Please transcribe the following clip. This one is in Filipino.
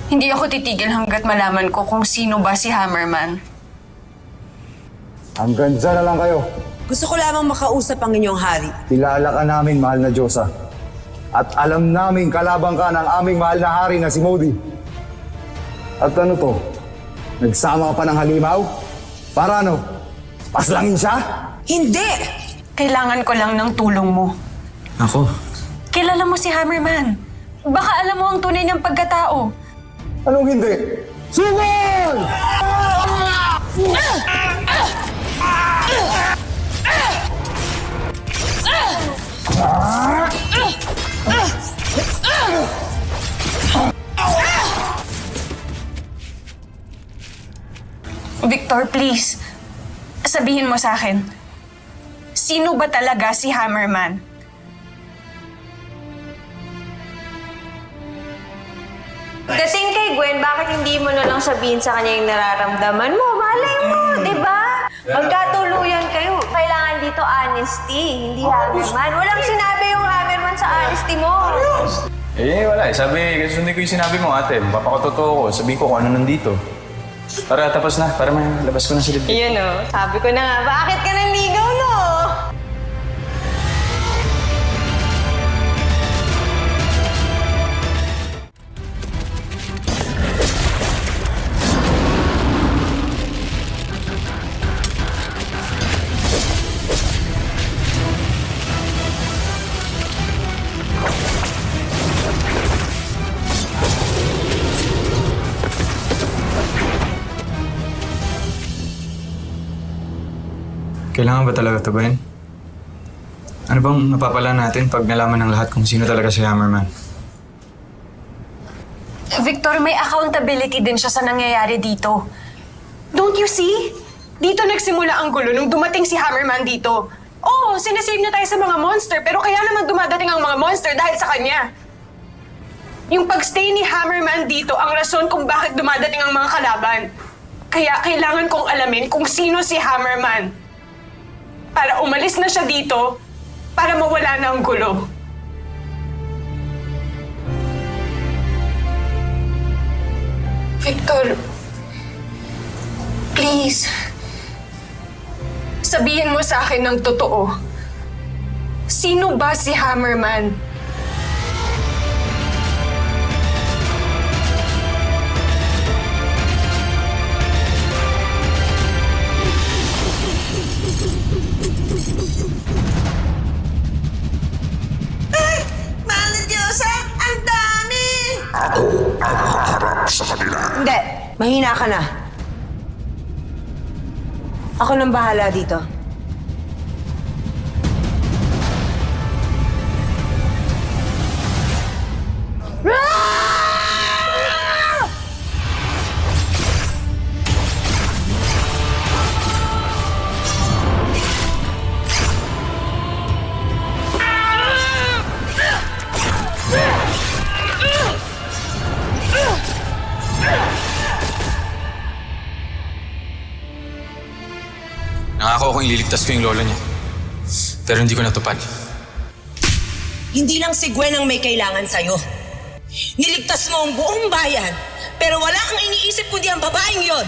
Hindi ako titigil hanggat malaman ko kung sino ba si Hammerman. Hanggang dyan na lang kayo. Gusto ko lamang makausap ang inyong hari. Kilala ka namin, mahal na Diyosa. At alam namin kalaban ka ng aming mahal na hari na si Modi. At ano to? Nagsama ka pa ng halimaw? Para ano? Paslangin siya? Hindi! Kailangan ko lang ng tulong mo. Ako? Kilala mo si Hammerman. Baka alam mo ang tunay niyang pagkatao. Anong hindi? Sugod! Victor, please. Sabihin mo sa akin. Sino ba talaga si Hammerman? Dating kay Gwen, bakit hindi mo na lang sabihin sa kanya yung nararamdaman mo? Malay mo, di ba? Magkatuluyan kayo. Kailangan dito honesty, hindi Hammerman. Walang sinabi yung Hammerman sa honesty mo. Wala eh. Susundin ko yung sinabi mo, ate. Papakatotoo ko. Sabihin ko kung ano nandito. Para tapos na. Para may labas ko na si Libby. Yun o, sabi ko na nga, bakit ka nanligaw, no? Kailangan ba talaga ito, Gwen? Ano bang mapapala natin pag nalaman ng lahat kung sino talaga si Hammerman? Victor, may accountability din siya sa nangyayari dito. Don't you see? Dito nagsimula ang gulo nung dumating si Hammerman dito. Oo, sinasave niya tayo sa mga monster, pero kaya naman dumadating ang mga monster dahil sa kanya. Yung pagstay ni Hammerman dito ang rason kung bakit dumadating ang mga kalaban. Kaya kailangan kong alamin kung sino si Hammerman. Para umalis na siya dito, para mawala na ang gulo. Victor, please. Sabihin mo sa akin ng totoo. Sino ba si Hammerman? Mahal na Diyosa, ang dami! Ako ang haharap sa kanila. Hindi, mahina ka na. Ako nang bahala dito. Nangako akong ililigtas ko yung lolo niya. Pero hindi ko natupad. Hindi lang si Gwen ang may kailangan sa'yo. Niligtas mo ang buong bayan, pero wala kang iniisip kundi ang babaeng yon.